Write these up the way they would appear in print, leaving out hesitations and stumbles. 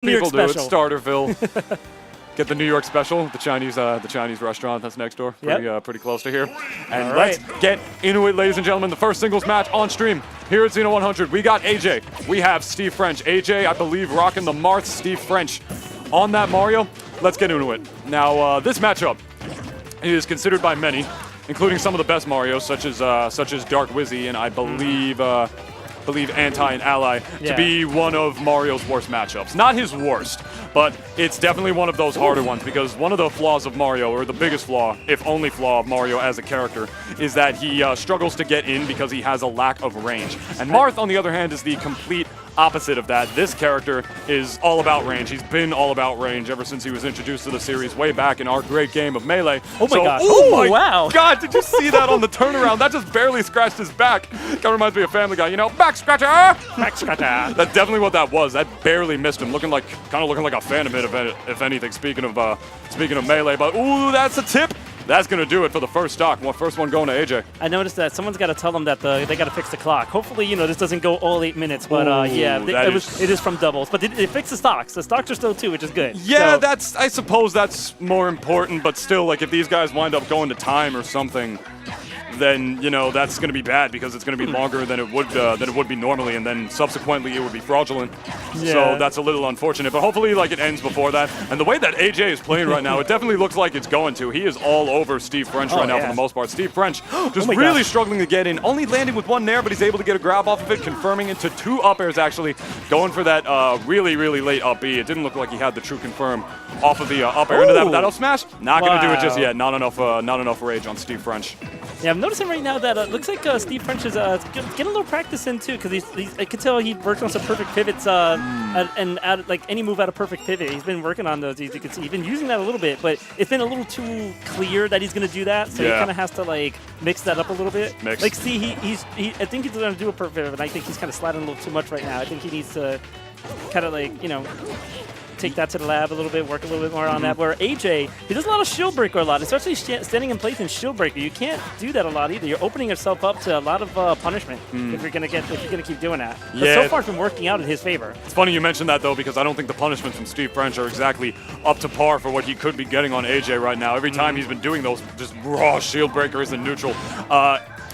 People do it. Starterville. Get the New York special, the Chinese restaurant that's next door, pretty close to here. And let's get into it, ladies and gentlemen. The first singles match on stream here at Xeno100. We got AJ. We have Steve French. AJ, I believe, rocking the Marth. Steve French on that Mario. Let's get into it. Now, this matchup is considered by many, including some of the best Marios, such as Dark Wizzy, and I believe Anti and Ally, to be one of Mario's worst matchups. Not his worst, but it's definitely one of those harder ones, because one of the flaws of Mario, or the biggest flaw, if only flaw of Mario as a character, is that he struggles to get in because he has a lack of range. And Marth, on the other hand, is the complete opposite of that. This character is all about range. He's been all about range ever since he was introduced to the series way back in our great game of Melee. Oh my gosh. Oh wow. God, did you see that on the turnaround? That just barely scratched his back. Kind of reminds me of Family Guy, you know, back scratcher! Back scratcher! That's definitely what that was. That barely missed him. Kind of looking like a Phantom hit, if anything, speaking of Melee. But ooh, that's a tip. That's going to do it for the first stock. First one going to AJ. I noticed that someone's got to tell them that they got to fix the clock. Hopefully, you know, this doesn't go all 8 minutes. But it is from doubles. But it fixed the stocks. The stocks are still 2, which is good. Yeah, so. I suppose that's more important. But still, like, if these guys wind up going to time or something, then, you know, that's going to be bad, because it's going to be longer than it would be normally, and then subsequently it would be fraudulent. Yeah. So that's a little unfortunate, but hopefully, like, it ends before that. And the way that AJ is playing right now, it definitely looks like it's going to. He is all over Steve French right now for the most part. Steve French just really struggling to get in, only landing with one nair, but he's able to get a grab off of it, confirming into 2 up airs, actually, going for that really, really late up B. It didn't look like he had the true confirm off of the up air into that, but that up smash, not going to do it just yet. Not enough rage on Steve French. Yeah, I'm noticing right now that it looks like Steve French is getting a little practice in too, because I could tell he worked on some perfect pivots and added, like, any move out of perfect pivot. He's been working on those. As you can see, he's been using that a little bit, but it's been a little too clear that he's going to do that, so he kind of has to, like, mix that up a little bit. Like, see, I think he's going to do a perfect pivot, and I think he's kind of sliding a little too much right now. I think he needs to kind of, like, you know, take that to the lab a little bit, work a little bit more on that. Where AJ, he does a lot of shield breaker a lot, especially standing in place in shield breaker. You can't do that a lot either. You're opening yourself up to a lot of punishment if you're gonna keep doing that. But so far, it's been working out in his favor. It's funny you mentioned that, though, because I don't think the punishments from Steve French are exactly up to par for what he could be getting on AJ right now. Every time he's been doing those just raw shield breakers in neutral,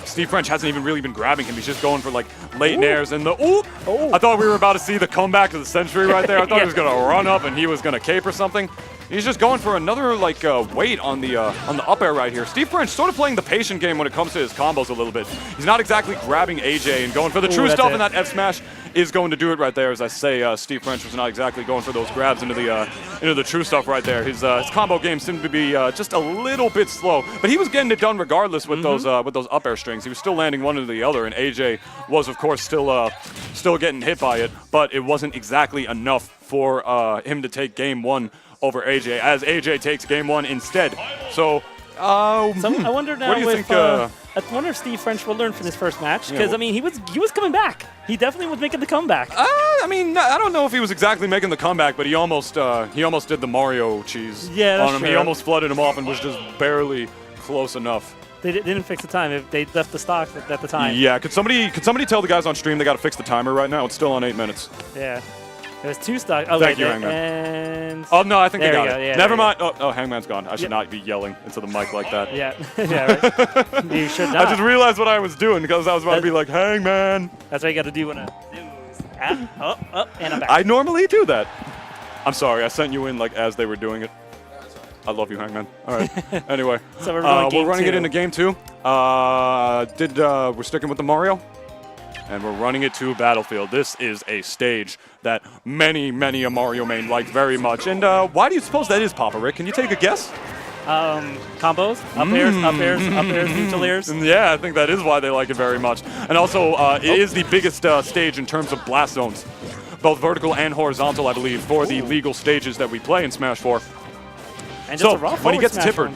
Steve French hasn't even really been grabbing him. He's just going for, like, late nairs and the I thought we were about to see the comeback of the century right there. I thought he was going to run up and he was going to cape or something. He's just going for another, like, weight on the up air right here. Steve French sort of playing the patient game when it comes to his combos a little bit. He's not exactly grabbing AJ and going for the true stuff, and that F smash is going to do it right there. As I say, Steve French was not exactly going for those grabs into the true stuff right there. His combo game seemed to be just a little bit slow, but he was getting it done regardless with those up air strings. He was still landing one into the other, and AJ was, of course, still getting hit by it, but it wasn't exactly enough for him to take game 1 over AJ, as AJ takes game 1 instead. So, I wonder now. What do you think? I wonder if Steve French will learn from his first match, because I mean, he was coming back. He definitely was making the comeback. I mean, I don't know if he was exactly making the comeback, but he almost did the Mario cheese on him. True. He almost flooded him off and was just barely close enough. They didn't fix the time. If they left the stock at the time. Yeah. Could somebody tell the guys on stream they got to fix the timer right now? It's still on 8 minutes. Yeah. There's 2 stocks. Oh, Thank you, Hangman. Oh, no, I think they got it. Yeah, never mind. Oh, Hangman's gone. I should not be yelling into the mic like that. Yeah. Right. You should not. I just realized what I was doing, because I was about to be like, Hangman. That's what you got to do when up, and I'm back. I normally do that. I'm sorry. I sent you in, like, as they were doing it. I love you, Hangman. All right. Anyway. So we're running it into game 2. We're sticking with the Mario. And we're running it to Battlefield. This is a stage that many a Mario main like very much. And why do you suppose that is, Papa Rick? Can you take a guess? Combos, up airs, neutral airs. Yeah, I think that is why they like it very much. And also, it is the biggest stage in terms of blast zones, both vertical and horizontal, I believe, for the legal stages that we play in Smash 4. And so when he gets tippered,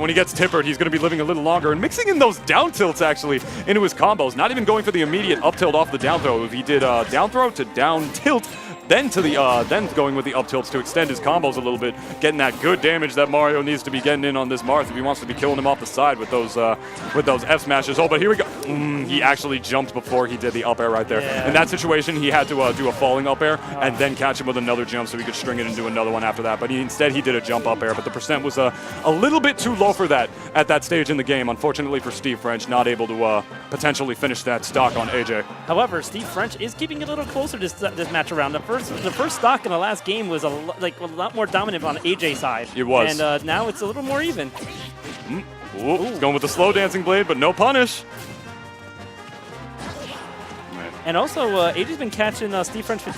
when he gets tippered, he's going to be living a little longer and mixing in those down tilts actually into his combos. Not even going for the immediate up tilt off the down throw. He did down throw to down tilt, then to the then going with the up tilts to extend his combos a little bit, getting that good damage that Mario needs to be getting in on this Marth if he wants to be killing him off the side with those F smashes. Oh, but here we go. he actually jumped before he did the up air right there. Yeah. In that situation, he had to do a falling up air and then catch him with another jump so he could string it and do another one after that. But instead, he did a jump up air. But the percent was a little bit too low for that at that stage in the game. Unfortunately for Steve French, not able to potentially finish that stock on AJ. However, Steve French is keeping it a little closer this match around. The first stock in the last game was a lot more dominant on AJ's side. It was. And now it's a little more even. Ooh, he's going with the slow dancing blade, but no punish. And also, AJ's been catching Steve French with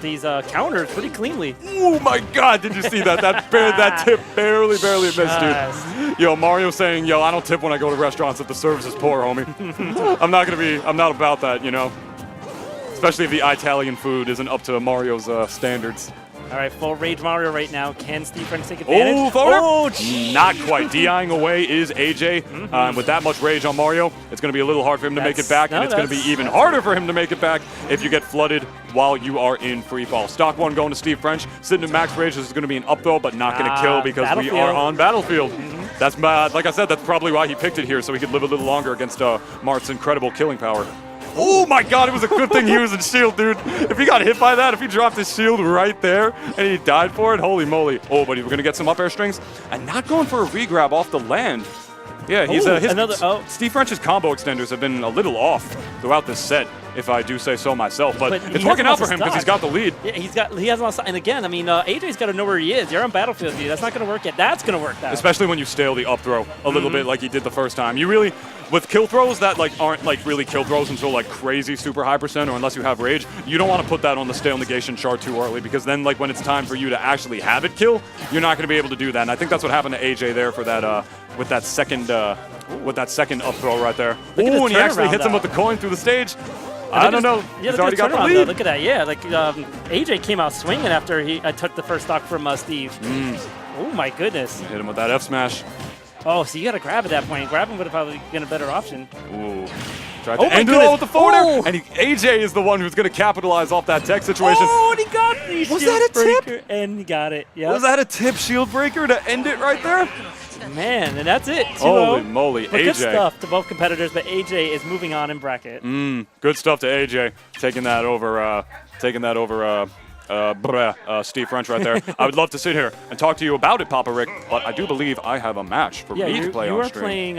these counters pretty cleanly. Oh my God! Did you see that? That tip barely missed, dude. Yo, Mario saying, "Yo, I don't tip when I go to restaurants if the service is poor, homie." I'm not about that, you know. Especially if the Italian food isn't up to Mario's standards. All right, full rage Mario right now. Can Steve French take advantage? Oh, forward! Not quite. DIing away is AJ. With that much rage on Mario, it's going to be a little hard for him to make it back, and it's going to be even harder for him to make it back if you get flooded while you are in free fall. Stock 1 going to Steve French. Sitting in max rage, this is going to be an up throw, but not going to kill because we are on Battlefield. That's like I said, that's probably why he picked it here, so he could live a little longer against Marth's incredible killing power. Oh my God, it was a good thing he was in shield, dude. If he got hit by that, if he dropped his shield right there and he died for it, holy moly. Oh, but we're going to get some up air strings and not going for a regrab off the land. Yeah, he's Steve French's combo extenders have been a little off throughout this set, if I do say so myself. But it's working out for him because he's got the lead. Yeah, he has a lot of, and again, I mean, AJ's got to know where he is. You're on Battlefield, dude. That's not going to work yet. That's going to work though. Especially when you stale the up throw a little bit like he did the first time. You really, with kill throws that aren't really kill throws until crazy super high percent or unless you have rage, you don't want to put that on the stale negation chart too early because then when it's time for you to actually have it kill, you're not going to be able to do that. And I think that's what happened to AJ there for that with that second up throw right there. Oh, and he actually hits him with the coin through the stage. I don't know. Yeah, he's already got the lead. Look at that. Yeah, AJ came out swinging after he took the first stock from Steve. Oh my goodness. Hit him with that F smash. Oh, so you got to grab at that point. Grabbing would have probably been a better option. Ooh. Tried to end it all with the forwarder. And AJ is the one who's going to capitalize off that tech situation. Oh, and he got the Was that a tip? And he got it. Yeah. Was that a tip shield breaker to end it right there? Man, and that's it. 2-0. Holy moly, but AJ. Good stuff to both competitors, but AJ is moving on in bracket. Good stuff to AJ, taking that over Steve French right there. I would love to sit here and talk to you about it, Papa Rick, but I do believe I have a match for me to play on stream. You are playing